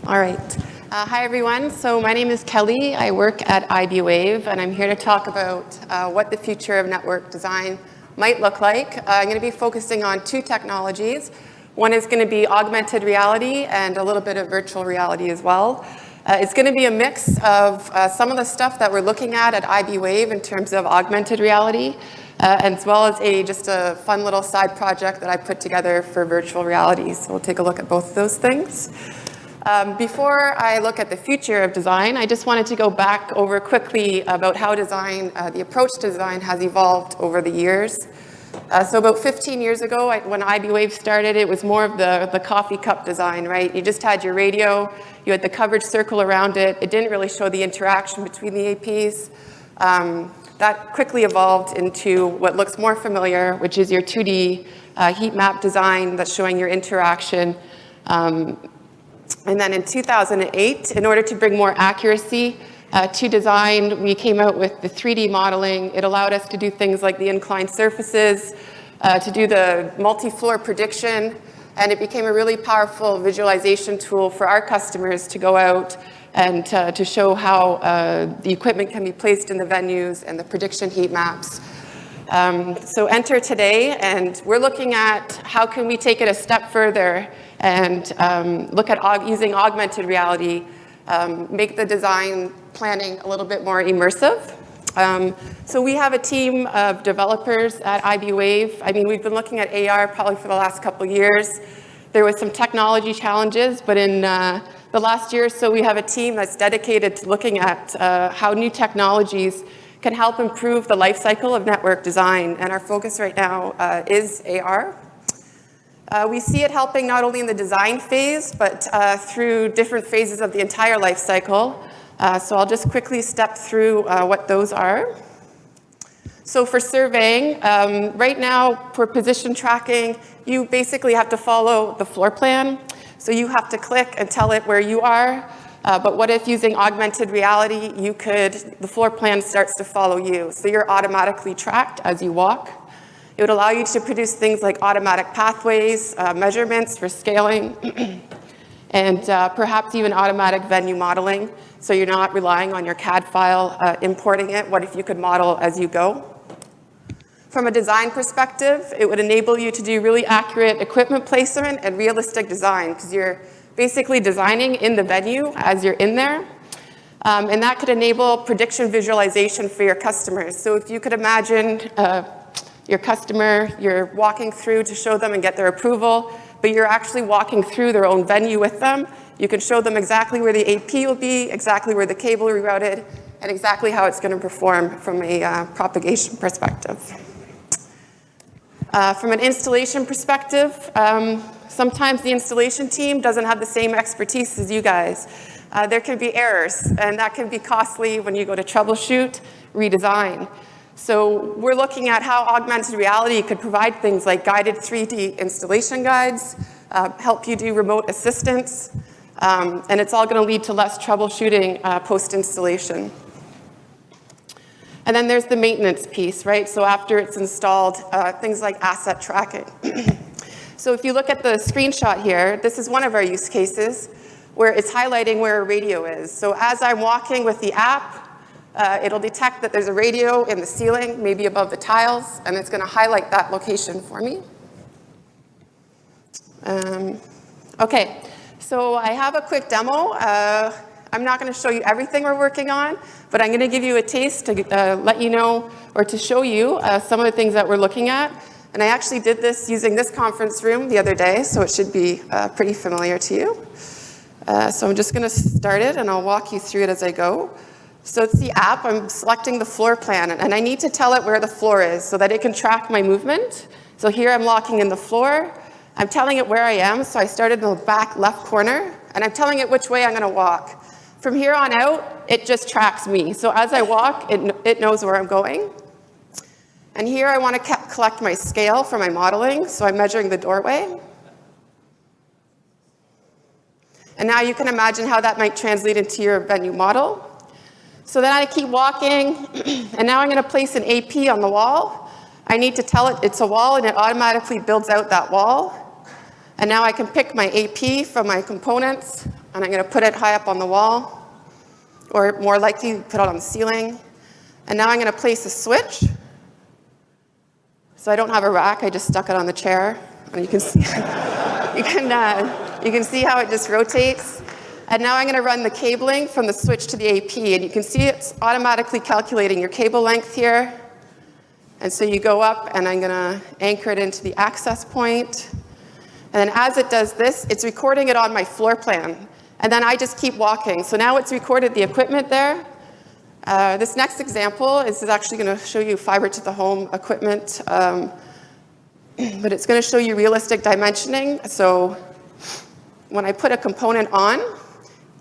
All right. Hi, everyone. So my name is Kelly. I work at IBWave, and I'm here to talk about what the future of network design might look like. I'm going to be focusing on two technologies. One is going to be augmented reality and a little bit of virtual reality as well. It's going to be a mix of some of the stuff that we're looking at IBWave in terms of augmented reality, as well as just a fun little side project that I put together for virtual reality. So we'll take a look at both of those things. Before I look at the future of design, I just wanted to go back over quickly about how design, the approach to design has evolved over the years. So about 15 years ago, when IBWave started, it was more of the coffee cup design, right? You just had your radio, you had the coverage circle around it. It didn't really show the interaction between the APs. That quickly evolved into what looks more familiar, which is your 2D heat map design that's showing your interaction. And then in 2008, in order to bring more accuracy to design, we came out with the 3D modeling. It allowed us to do things like the inclined surfaces, to do the multi-floor prediction, and it became a really powerful visualization tool for our customers to go out and to show how the equipment can be placed in the venues and the prediction heat maps. So enter today, and we're looking at how can we take it a step further and look at using augmented reality, make the design planning a little bit more immersive. So we have a team of developers at IBWave. I mean, we've been looking at AR probably for the last couple of years. There was some technology challenges, but in the last year or so, we have a team that's dedicated to looking at how new technologies can help improve the life cycle of network design. And our focus right now is AR. We see it helping not only in the design phase, but through different phases of the entire life cycle. So I'll just quickly step through what those are. So for surveying, right now for position tracking, you basically have to follow the floor plan. So you have to click and tell it where you are. But what if using augmented reality, the floor plan starts to follow you. So you're automatically tracked as you walk. It would allow you to produce things like automatic pathways, measurements for scaling, and perhaps even automatic venue modeling. So you're not relying on your CAD file, importing it. What if you could model as you go? From a design perspective, it would enable you to do really accurate equipment placement and realistic design, because you're basically designing in the venue as you're in there. And that could enable prediction visualization for your customers. So if you could imagine your customer, you're walking through to show them and get their approval, but you're actually walking through their own venue with them. You can show them exactly where the AP will be, exactly where the cable will be routed, and exactly how it's going to perform from a propagation perspective. From an installation perspective, sometimes the installation team doesn't have the same expertise as you guys. There can be errors, and that can be costly when you go to troubleshoot, redesign. So we're looking at how augmented reality could provide things like guided 3D installation guides, help you do remote assistance, and it's all going to lead to less troubleshooting post-installation. And then there's the maintenance piece, right? So after it's installed, things like asset tracking. So if you look at the screenshot here, this is one of our use cases where it's highlighting where a radio is. So as I'm walking with the app, it'll detect that there's a radio in the ceiling, maybe above the tiles, and it's going to highlight that location for me. Okay, so I have a quick demo. I'm not going to show you everything we're working on, but I'm going to give you a taste to let you know, or to show you some of the things that we're looking at. And I actually did this using this conference room the other day, so it should be pretty familiar to you. So I'm just going to start it, and I'll walk you through it as I go. So it's the app. I'm selecting the floor plan, and I need to tell it where the floor is so that it can track my movement. So here I'm locking in the floor. I'm telling it where I am, so I started in the back left corner, and I'm telling it which way I'm going to walk. From here on out, it just tracks me. So as I walk, it knows where I'm going. And here I want to collect my scale for my modeling, so I'm measuring the doorway. And now you can imagine how that might translate into your venue model. So then I keep walking, and now I'm going to place an AP on the wall. I need to tell it it's a wall, and it automatically builds out that wall. And now I can pick my AP from my components, and I'm going to put it high up on the wall, or more likely put it on the ceiling. And now I'm going to place a switch. So I don't have a rack, I just stuck it on the chair. And you can see, you can see how it just rotates. And now I'm going to run the cabling from the switch to the AP, and you can see it's automatically calculating your cable length here. And so you go up, and I'm going to anchor it into the access point. And then as it does this, it's recording it on my floor plan. And then I just keep walking. So now it's recorded the equipment there. This next example is actually going to show you fiber to the home equipment, but it's going to show you realistic dimensioning. So when I put a component on,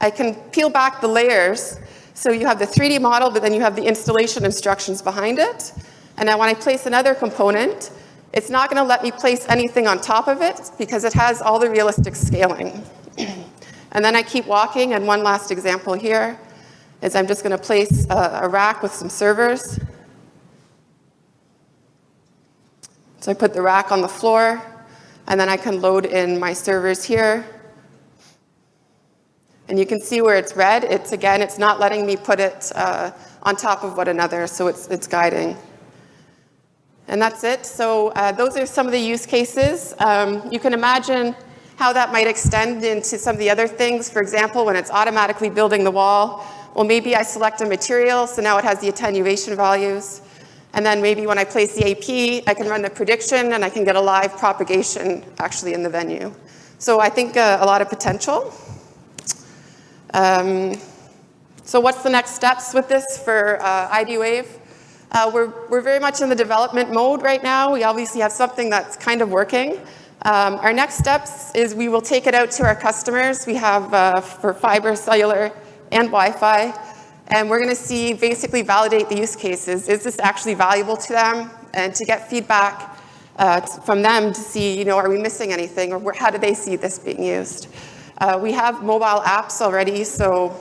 I can peel back the layers. So you have the 3D model, but then you have the installation instructions behind it. And now when I place another component, it's not going to let me place anything on top of it because it has all the realistic scaling. And then I keep walking, and one last example here is I'm just going to place a rack with some servers. So I put the rack on the floor, and then I can load in my servers here. And you can see where it's red. It's not letting me put it on top of one another, so it's guiding. And that's it. So those are some of the use cases. You can imagine how that might extend into some of the other things. For example, when it's automatically building the wall, well, maybe I select a material, so now it has the attenuation values. And then maybe when I place the AP, I can run the prediction, and I can get a live propagation actually in the venue. So I think a lot of potential. So what's the next steps with this for IDWave? We're very much in the development mode right now. We obviously have something that's kind of working. Our next steps is we will take it out to our customers. We have for fiber, cellular, and Wi-Fi. And we're going to basically validate the use cases. Is this actually valuable to them? And to get feedback from them to see, are we missing anything? Or how do they see this being used? We have mobile apps already, so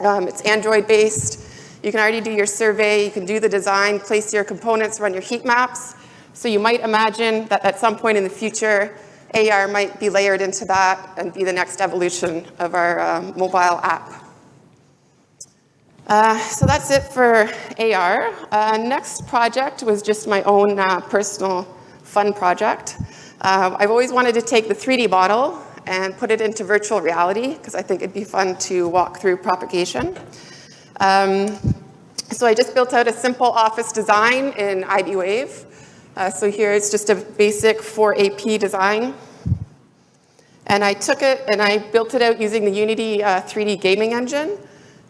it's Android-based. You can already do your survey. You can do the design, place your components, run your heat maps. So you might imagine that at some point in the future, AR might be layered into that and be the next evolution of our mobile app. So that's it for AR. Next project was just my own personal fun project. I've always wanted to take the 3D model and put it into virtual reality because I think it'd be fun to walk through propagation. So I just built out a simple office design in IDWave. So here it's just a basic 4AP design. And I took it and I built it out using the Unity 3D gaming engine.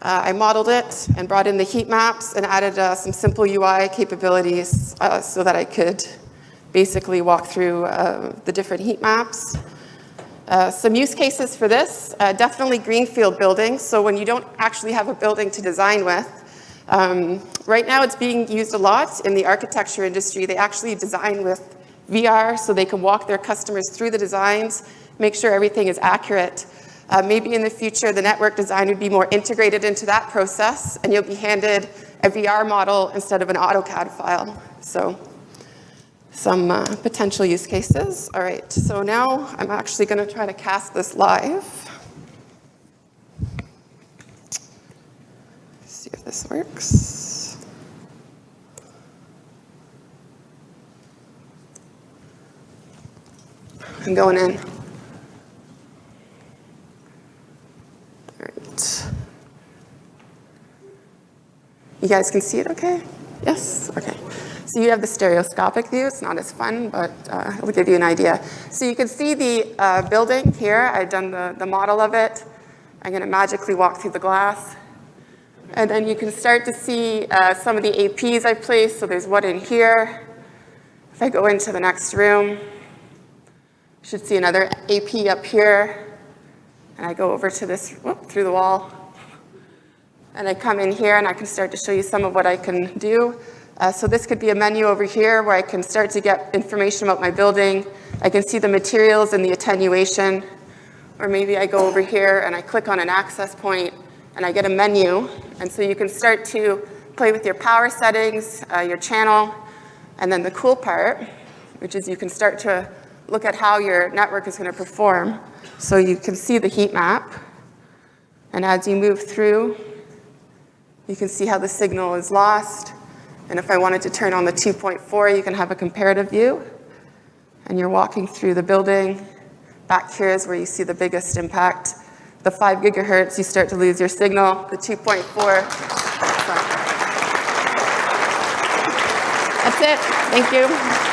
I modeled it and brought in the heat maps and added some simple UI capabilities so that I could basically walk through the different heat maps. Some use cases for this, definitely greenfield buildings. So when you don't actually have a building to design with, right now it's being used a lot in the architecture industry. They actually design with VR so they can walk their customers through the designs, make sure everything is accurate. Maybe in the future, the network design would be more integrated into that process, and you'll be handed a VR model instead of an AutoCAD file. So some potential use cases. All right, so now I'm actually going to try to cast this live. See if this works. I'm going in. All right. You guys can see it okay? Yes? Okay. So you have the stereoscopic view. It's not as fun, but it'll give you an idea. So you can see the building here. I've done the model of it. I'm going to magically walk through the glass. And then you can start to see some of the APs I've placed. So there's one in here. If I go into the next room, you should see another AP up here. And I go over to this, through the wall. And I come in here, and I can start to show you some of what I can do. So this could be a menu over here where I can start to get information about my building. I can see the materials and the attenuation. Or maybe I go over here, and I click on an access point, and I get a menu. And so you can start to play with your power settings, your channel, and then the cool part, which is you can start to look at how your network is going to perform. So you can see the heat map. And as you move through, you can see how the signal is lost. And if I wanted to turn on the 2.4, you can have a comparative view. And you're walking through the building. Back here is where you see the biggest impact. The 5 gigahertz, you start to lose your signal. The 2.4. That's it. Thank you.